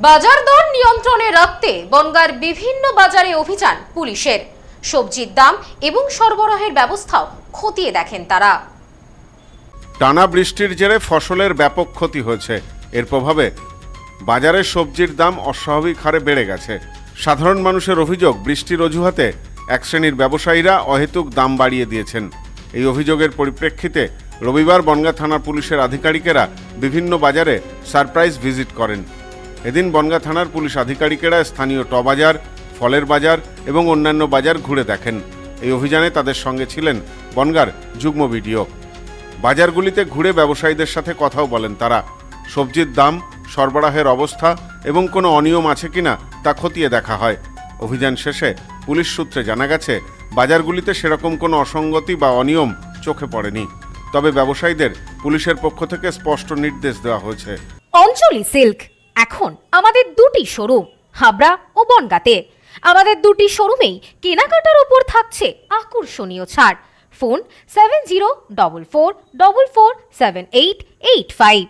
বাজার দর নিয়ন্ত্রণে রাখতে বনগাঁর বিভিন্ন বাজারে অভিযান পুলিশের। সবজির দাম এবং সরবরাহের ব্যবস্থাও খতিয়ে দেখেন তারা। টানা বৃষ্টির জেরে ফসলের ব্যাপক ক্ষতি হয়েছে। এর প্রভাবে বাজারে সবজির দাম অস্বাভাবিক হারে বেড়ে গেছে। সাধারণ মানুষের অভিযোগ, বৃষ্টির অজুহাতে এক শ্রেণীর ব্যবসায়ীরা অহেতুক দাম বাড়িয়ে দিয়েছেন। এই অভিযোগের পরিপ্রেক্ষিতে রবিবার বনগাঁ থানার পুলিশের আধিকারিকেরা বিভিন্ন বাজারে সারপ্রাইজ ভিজিট করেন। এদিন বনগাঁ থানার পুলিশ আধিকারিকেরা স্থানীয় ট বাজার, ফলের বাজার এবং অন্যান্য বাজার ঘুরে দেখেন। এই অভিযানে তাদের সঙ্গে ছিলেন বনগাঁর যুগ্ম বিডিও। বাজারগুলিতে ঘুরে ব্যবসায়ীদের সাথে কথাও বলেন তারা। সবজির দাম, সরবরাহের অবস্থা এবং কোনো অনিয়ম আছে কিনা তা খতিয়ে দেখা হয়। অভিযান শেষে পুলিশ সূত্রে জানা গেছে, বাজারগুলিতে সেরকম কোনো অসঙ্গতি বা অনিয়ম চোখে পড়েনি। তবে ব্যবসায়ীদের পুলিশের পক্ষ থেকে স্পষ্ট নির্দেশ দেওয়া হয়েছে। অঞ্জলি সিল্ক এখন আমাদের দুটি শোরুম, হাবড়া ও বনগাঁতে। আমাদের দুটি শোরুমেই কেনাকাটার উপর থাকছে আকর্ষণীয় ছাড়। ফোন 7044447885।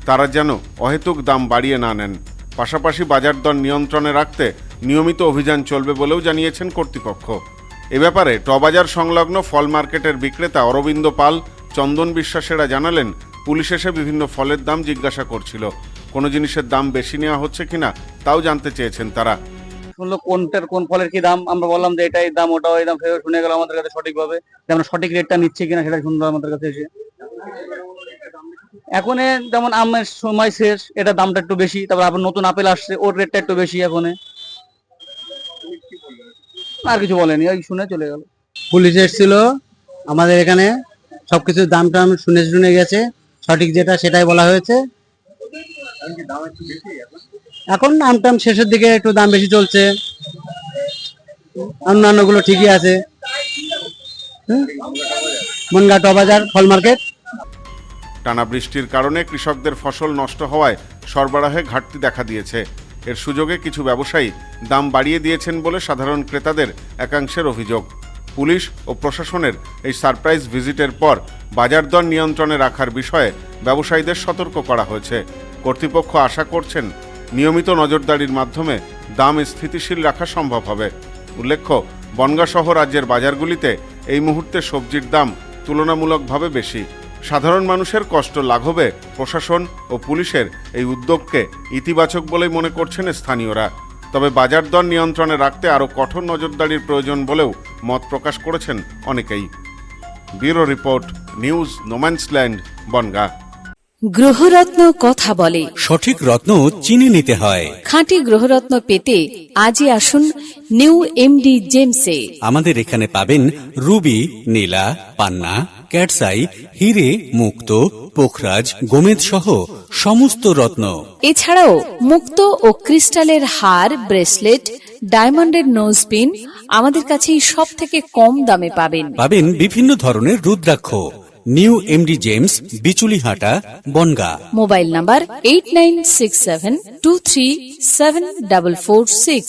তারা যেন অহেতুক দাম বাড়িয়ে না নেন। পাশাপাশি বাজার দর নিয়ন্ত্রণে রাখতে নিয়মিত অভিযান চলবে বলেও জানিয়েছেন কর্তৃপক্ষ। এ ব্যাপারে টবাজার সংলগ্ন ফল মার্কেটের বিক্রেতা অরবিন্দ পাল, চন্দন বিশ্বাসেরা জানালেন, পুলিশ এসে বিভিন্ন ফলের দাম জিজ্ঞাসা করছিল। কোনো জিনিসের দাম বেশি নেওয়া হচ্ছে কিনা তাও জানতে চেয়েছেন তারা। শুনলো কোনটার কোন ফলের কি দাম, আমরা বললাম যে এটাই দাম, ওটাও এই দাম, ফের শুনে গেল আমাদের কাছে সঠিকভাবে যে আমরা সঠিক রেটটা নিচ্ছি কিনা সেটা শুনলো আমাদের কাছে এসে। এখন যেমন আমের সময় শেষ, এটা দামটা একটু বেশি, তারপর আবার নতুন আপেল আসছে, ওর রেটটা একটু বেশি। এখন আর কিছু বলেনি, ওই শুনে চলে গেল। পুলিশ এসেছিল আমাদের এখানে, সবকিছুর দাম টাম শুনে গেছে, সঠিক যেটা সেটাই বলা হয়েছে। এখন দাম টাম শেষের দিকে একটু দাম বেশি চলছে, অন্যান্য গুলো ঠিকই আছে। বনগাঁ ট বাজার ফল মার্কেট। টানা বৃষ্টির কারণে কৃষকদের ফসল নষ্ট হওয়ায় সরবরাহে ঘাটতি দেখা দিয়েছে। এর সুযোগে কিছু ব্যবসায়ী দাম বাড়িয়ে দিয়েছেন বলে সাধারণ ক্রেতাদের একাংশের অভিযোগ। পুলিশ ও প্রশাসনের এই সারপ্রাইজ ভিজিটের পর বাজার দর নিয়ন্ত্রণে রাখার বিষয়ে ব্যবসায়ীদের সতর্ক করা হয়েছে। কর্তৃপক্ষ আশা করছেন, নিয়মিত নজরদারির মাধ্যমে দাম স্থিতিশীল রাখা সম্ভব হবে। উল্লেখ্য, বনগাঁ সহ রাজ্যের বাজারগুলিতে এই মুহূর্তে সবজির দাম তুলনামূলকভাবে বেশি। সাধারণ মানুষের কষ্ট লাঘবে প্রশাসন ও পুলিশের এই উদ্যোগকে ইতিবাচক বলেই মনে করছেন স্থানীয়রা। তবে বাজার দর নিয়ন্ত্রণে রাখতে আরও কঠোর নজরদারির প্রয়োজন বলেও মত প্রকাশ করেছেন অনেকেই। Bureau report, news no man's land, Bongaon. গ্রহরত্ন কথা বলে, সঠিক রত্ন চিনে নিতে হয়। খাঁটি গ্রহরত্ন পেতে আজই আসুন নিউ এমডি জেমসে। আমাদের এখানে পাবেন রুবি, নীলা, পান্না, ক্যাটসাই, হিরে, মুক্ত, পোখরাজ, গোমেদ সহ সমস্ত রত্ন। এছাড়াও মুক্ত ও ক্রিস্টালের হার, ব্রেসলেট, ডায়মন্ডের নোজপিন আমাদের কাছেই সব থেকে কম দামে পাবেন। পাবেন বিভিন্ন ধরনের রুদ্রাক্ষ। New MD gems, Bichulihata, Bongaon. Mobile number 8967237446।